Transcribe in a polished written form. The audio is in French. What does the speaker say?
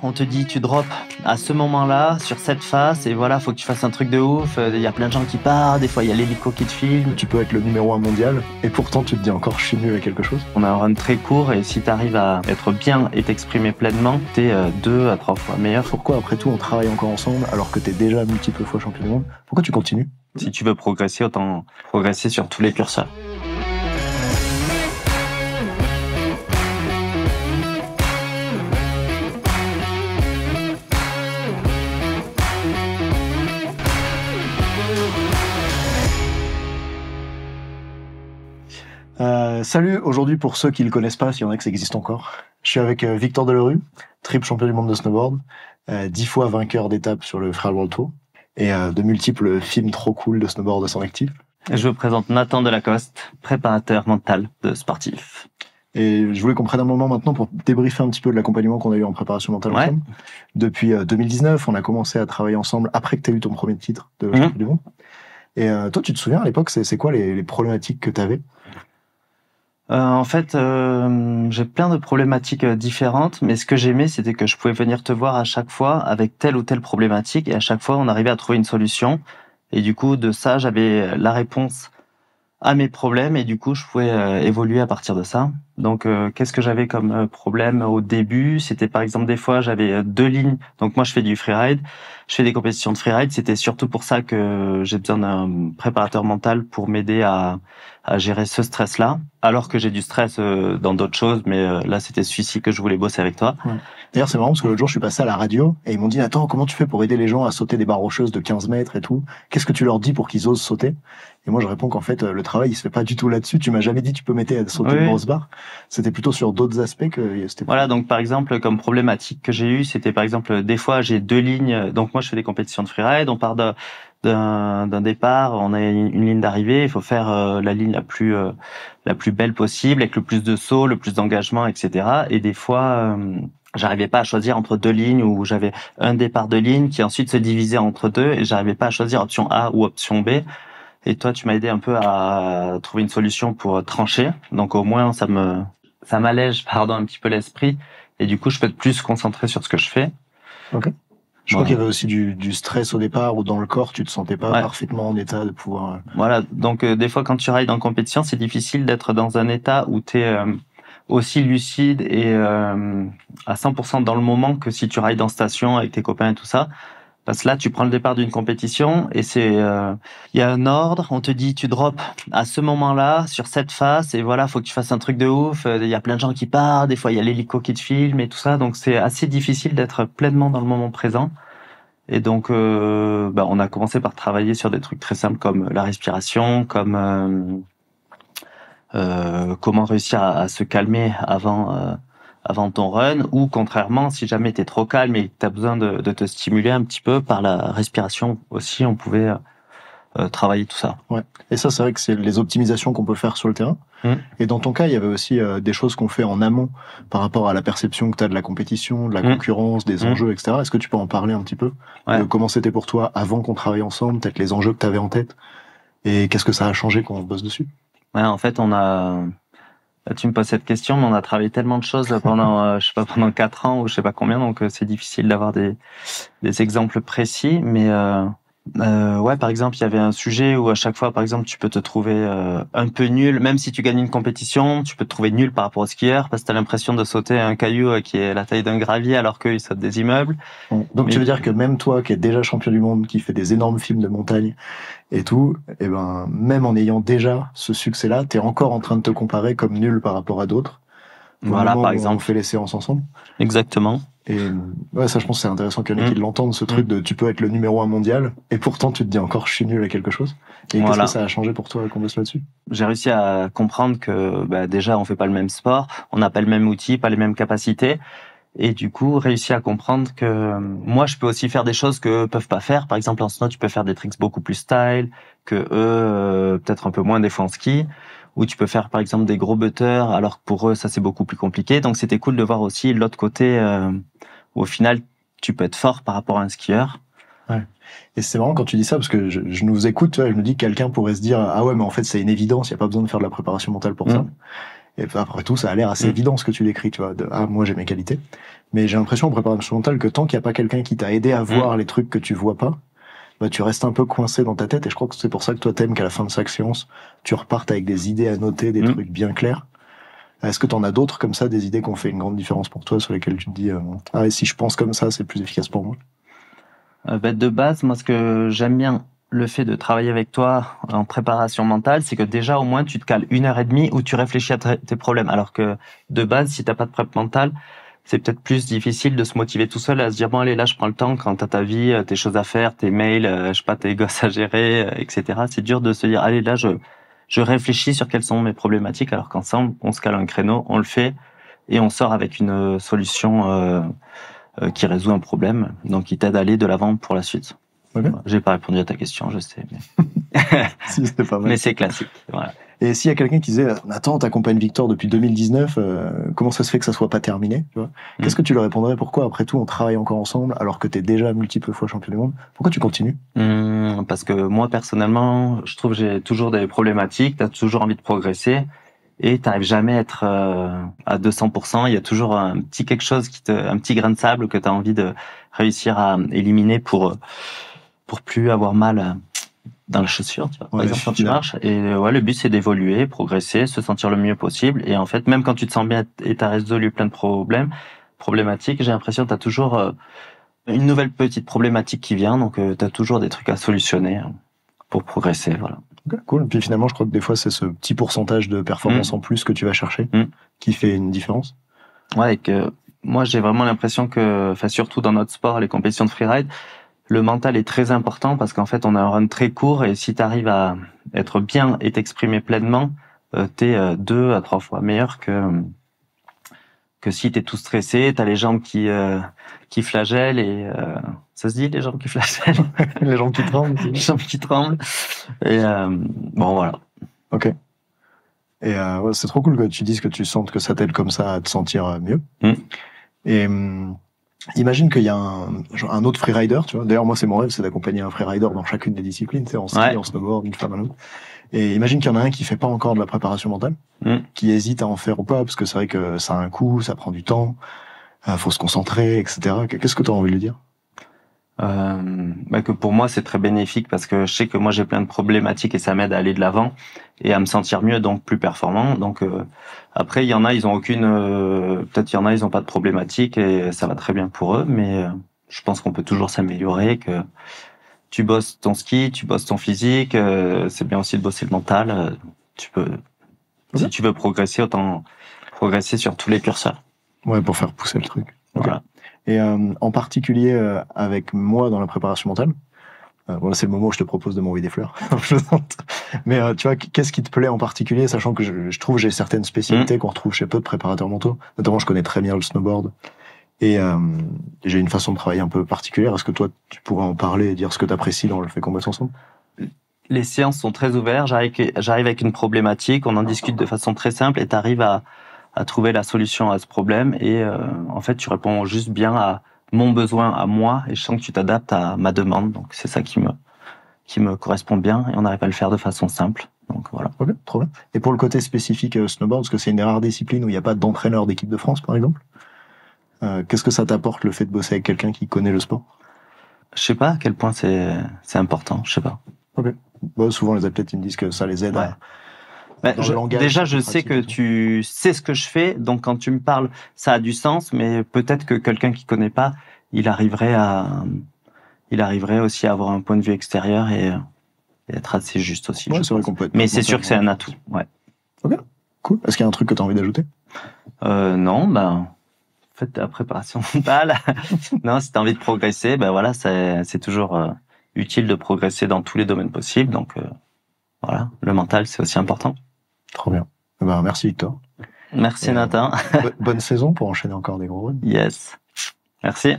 on te dit tu drops à ce moment-là, sur cette face, et voilà, faut que tu fasses un truc de ouf, il y a plein de gens qui partent, des fois il y a l'hélico qui te filme. Tu peux être le numéro 1 mondial, et pourtant tu te dis encore je suis nul à quelque chose. On a un run très court, et si t'arrives à être bien et t'exprimer pleinement, t'es 2 à 3 fois meilleur. Pourquoi après tout on travaille encore ensemble alors que t'es déjà multiples fois champion du monde? Pourquoi tu continues? Si tu veux progresser, autant progresser sur tous les curseurs. Salut, aujourd'hui pour ceux qui le connaissent pas, s'il y en a que ça existe encore, je suis avec Victor Delerue, triple champion du monde de snowboard, 10 fois vainqueur d'étape sur le Freeride World Tour, et de multiples films trop cool de snowboard à son actif. Je vous présente Nathan Delacoste, préparateur mental de sportif. Et je voulais qu'on prenne un moment maintenant pour débriefer un petit peu de l'accompagnement qu'on a eu en préparation mentale ensemble. Depuis 2019, on a commencé à travailler ensemble après que tu as eu ton premier titre de champion du monde. Et toi, tu te souviens à l'époque, c'est quoi les problématiques que tu avais? En fait, j'ai plein de problématiques différentes, mais ce que j'aimais, c'était que je pouvais venir te voir à chaque fois avec telle ou telle problématique, et à chaque fois, on arrivait à trouver une solution. Et du coup, de ça, j'avais la réponse à mes problèmes, et du coup, je pouvais évoluer à partir de ça. Donc, qu'est-ce que j'avais comme problème au début? C'était par exemple, des fois, j'avais 2 lignes. Donc, moi, je fais du freeride, je fais des compétitions de freeride. C'était surtout pour ça que j'ai besoin d'un préparateur mental pour m'aider à gérer ce stress-là, alors que j'ai du stress dans d'autres choses, mais là, c'était celui-ci que je voulais bosser avec toi. Ouais. D'ailleurs, c'est marrant parce que l'autre jour, je suis passé à la radio et ils m'ont dit « Attends, comment tu fais pour aider les gens à sauter des barres rocheuses de 15 mètres et tout? Qu'est-ce que tu leur dis pour qu'ils osent sauter ?» Et moi, je réponds qu'en fait, le travail, il se fait pas du tout là-dessus. Tu m'as jamais dit tu peux m'aider à sauter une grosse barre. C'était plutôt sur d'autres aspects que c'était... Voilà, donc par exemple, comme problématique que j'ai eue, c'était par exemple, des fois, j'ai 2 lignes. Donc moi, je fais des compétitions de freeride, on part d'un départ, on a une ligne d'arrivée, il faut faire la ligne la plus belle possible, avec le plus de sauts, le plus d'engagement, etc. Et des fois, j'arrivais pas à choisir entre 2 lignes, où j'avais un départ de ligne qui ensuite se divisait entre 2, et j'arrivais pas à choisir option A ou option B. Et toi, tu m'as aidé un peu à trouver une solution pour trancher. Donc au moins, ça m'allège, un petit peu l'esprit, et du coup, je peux être plus concentré sur ce que je fais. Ok. Je crois qu'il y avait aussi du stress au départ, ou dans le corps, tu te sentais pas parfaitement en état de pouvoir... Voilà, donc des fois quand tu rides en compétition, c'est difficile d'être dans un état où tu es aussi lucide et à 100% dans le moment que si tu rides en station avec tes copains et tout ça. Parce que là, tu prends le départ d'une compétition et c'est, il y a un ordre, on te dit tu drops à ce moment-là, sur cette face, et voilà, faut que tu fasses un truc de ouf, il y a plein de gens qui partent, des fois il y a l'hélico qui te filme et tout ça, donc c'est assez difficile d'être pleinement dans le moment présent. Et donc, on a commencé par travailler sur des trucs très simples comme la respiration, comme comment réussir à se calmer avant ton run, ou contrairement, si jamais t'es trop calme et que t'as besoin de te stimuler un petit peu par la respiration aussi, on pouvait travailler tout ça. Ouais. Et ça, c'est vrai que c'est les optimisations qu'on peut faire sur le terrain. Et dans ton cas, il y avait aussi des choses qu'on fait en amont par rapport à la perception que tu as de la compétition, de la concurrence, des enjeux, etc. Est-ce que tu peux en parler un petit peu de comment c'était pour toi avant qu'on travaille ensemble, peut-être les enjeux que tu avais en tête, et qu'est-ce que ça a changé quand on bosse dessus? Ouais, en fait, là, tu me poses cette question, mais on a travaillé tellement de choses pendant, pendant 4 ans ou je sais pas combien, donc c'est difficile d'avoir des exemples précis, mais par exemple, il y avait un sujet où à chaque fois, par exemple, tu peux te trouver un peu nul, même si tu gagnes une compétition, tu peux te trouver nul par rapport aux skieurs parce que t'as l'impression de sauter un caillou qui est la taille d'un gravier alors qu'eux, ils sautent des immeubles. Donc tu veux dire que même toi, qui es déjà champion du monde, qui fait des énormes films de montagne et tout, et ben, même en ayant déjà ce succès-là, t'es encore en train de te comparer comme nul par rapport à d'autres. Voilà, par exemple. On fait les séances ensemble. Exactement. Et ouais, ça, je pense que c'est intéressant qu'il y en ait qui l'entendent, ce truc de tu peux être le numéro 1 mondial, et pourtant tu te dis encore je suis nul à quelque chose. Et qu'est-ce que ça a changé pour toi qu'on bosse là-dessus? J'ai réussi à comprendre que déjà on fait pas le même sport, on n'a pas le même outil, pas les mêmes capacités, et du coup réussi à comprendre que moi je peux aussi faire des choses que eux peuvent pas faire. Par exemple en snow tu peux faire des tricks beaucoup plus style que eux, peut-être un peu moins des fois en ski, où tu peux faire par exemple des gros butters alors que pour eux ça c'est beaucoup plus compliqué. Donc c'était cool de voir aussi l'autre côté où au final tu peux être fort par rapport à un skieur. Ouais. Et c'est marrant quand tu dis ça parce que je nous écoute, tu vois, je me dis que quelqu'un pourrait se dire ah ouais mais en fait c'est une évidence, il y a pas besoin de faire de la préparation mentale pour ça. Et après tout ça a l'air assez évident ce que tu décris, tu vois, de ah moi j'ai mes qualités. Mais j'ai l'impression en préparation mentale que tant qu'il n'y a pas quelqu'un qui t'a aidé à voir les trucs que tu vois pas, bah, tu restes un peu coincé dans ta tête. Et je crois que c'est pour ça que toi, t'aimes qu'à la fin de chaque séance, tu repartes avec des idées à noter, des trucs bien clairs. Est-ce que t'en as d'autres comme ça, des idées qui ont fait une grande différence pour toi, sur lesquelles tu te dis, ah, et si je pense comme ça, c'est plus efficace pour moi? De base, moi, ce que j'aime bien, le fait de travailler avec toi en préparation mentale, c'est que déjà, au moins, tu te cales 1h30 où tu réfléchis à tes problèmes. Alors que, de base, si t'as pas de prep mentale, c'est peut-être plus difficile de se motiver tout seul à se dire, bon, allez, là, je prends le temps quand t'as ta vie, tes choses à faire, tes mails, je sais pas, tes gosses à gérer, etc. C'est dur de se dire, allez, là, je réfléchis sur quelles sont mes problématiques, alors qu'ensemble, on se cale un créneau, on le fait, et on sort avec une solution, qui résout un problème, donc qui t'aide à aller de l'avant pour la suite. Okay. J'ai pas répondu à ta question, je sais, mais si, c'était pas mal. Mais c'est classique. Voilà. Et s'il y a quelqu'un qui disait, Nathan, t'accompagnes Victor depuis 2019, comment ça se fait que ça soit pas terminé, tu vois? Qu'est-ce que tu leur répondrais? Pourquoi, après tout, on travaille encore ensemble, alors que t'es déjà multiples fois champion du monde? Pourquoi tu continues? Parce que moi, personnellement, je trouve que j'ai toujours des problématiques, t'as toujours envie de progresser, et t'arrives jamais à être à 200%. Il y a toujours un petit quelque chose un petit grain de sable que t'as envie de réussir à éliminer pour plus avoir mal dans la chaussure, tu vois, par exemple, quand tu marches. Et ouais, le but, c'est d'évoluer, progresser, se sentir le mieux possible. Et en fait, même quand tu te sens bien et t'as résolu plein de problématiques, j'ai l'impression que t'as toujours une nouvelle petite problématique qui vient. Donc, t'as toujours des trucs à solutionner pour progresser, voilà. Okay, cool. Et puis finalement, je crois que des fois, c'est ce petit pourcentage de performance en plus que tu vas chercher qui fait une différence. Ouais, et que moi, j'ai vraiment l'impression que, enfin, surtout dans notre sport, les compétitions de freeride, le mental est très important parce qu'en fait, on a un run très court et si tu arrives à être bien et t'exprimer pleinement, t'es 2 à 3 fois meilleur que si t'es tout stressé, t'as les jambes qui flagellent et ça se dit les jambes qui flagellent, les jambes qui tremblent, les jambes qui tremblent. Et bon voilà. Ok. Et ouais, c'est trop cool que tu dises que tu sentes que ça t'aide comme ça à te sentir mieux. Et imagine qu'il y a un autre freerider, tu vois. D'ailleurs, moi, c'est mon rêve, c'est d'accompagner un freerider dans chacune des disciplines, tu sais, en ski, en snowboard, une femme à l'autre. Et imagine qu'il y en a un qui fait pas encore de la préparation mentale, qui hésite à en faire ou pas, parce que c'est vrai que ça a un coût, ça prend du temps, faut se concentrer, etc. Qu'est-ce que tu as envie de lui dire? Que pour moi c'est très bénéfique parce que je sais que moi j'ai plein de problématiques et ça m'aide à aller de l'avant et à me sentir mieux, donc plus performant. Donc après il y en a, ils ont aucune, peut-être il y en a, ils ont pas de problématique et ça va très bien pour eux, mais je pense qu'on peut toujours s'améliorer, que tu bosses ton ski, tu bosses ton physique, c'est bien aussi de bosser le mental. Tu peux, si tu veux progresser, autant progresser sur tous les curseurs. Ouais, pour faire pousser le truc. Voilà. Et en particulier avec moi dans la préparation mentale, voilà, c'est le moment où je te propose de m'envoyer des fleurs. Mais tu vois, qu'est-ce qui te plaît en particulier, sachant que je trouve que j'ai certaines spécialités qu'on retrouve chez peu de préparateurs mentaux. Notamment, je connais très bien le snowboard et j'ai une façon de travailler un peu particulière. Est-ce que toi, tu pourrais en parler et dire ce que tu apprécies dans le fait qu'on bosse ensemble? Les séances sont très ouvertes. J'arrive avec une problématique, on en discute de façon très simple et tu arrives à trouver la solution à ce problème et en fait tu réponds juste bien à mon besoin à moi et je sens que tu t'adaptes à ma demande, donc c'est ça qui me correspond bien et on arrive à le faire de façon simple, donc voilà. Ok, trop bien. Et pour le côté spécifique snowboard, parce que c'est une des rares disciplines où il n'y a pas d'entraîneur d'équipe de France par exemple, qu'est-ce que ça t'apporte le fait de bosser avec quelqu'un qui connaît le sport? Je sais pas à quel point c'est important, je sais pas. Ok. Bon, souvent les athlètes ils me disent que ça les aide à déjà, je sais que tu sais ce que je fais, donc quand tu me parles, ça a du sens, mais peut-être que quelqu'un qui connaît pas, il arriverait aussi à avoir un point de vue extérieur et être assez juste aussi. Ouais, c'est vrai qu'on peut être. Mais c'est sûr que c'est un atout. Ouais. Ok, cool. Est-ce qu'il y a un truc que tu as envie d'ajouter? Non, en fait, la préparation mentale. Non, si tu as envie de progresser, voilà, c'est toujours utile de progresser dans tous les domaines possibles, donc voilà, le mental, c'est aussi important. Trop bien. Merci Victor. Merci Nathan. Bonne saison pour enchaîner encore des gros runs. Yes. Merci.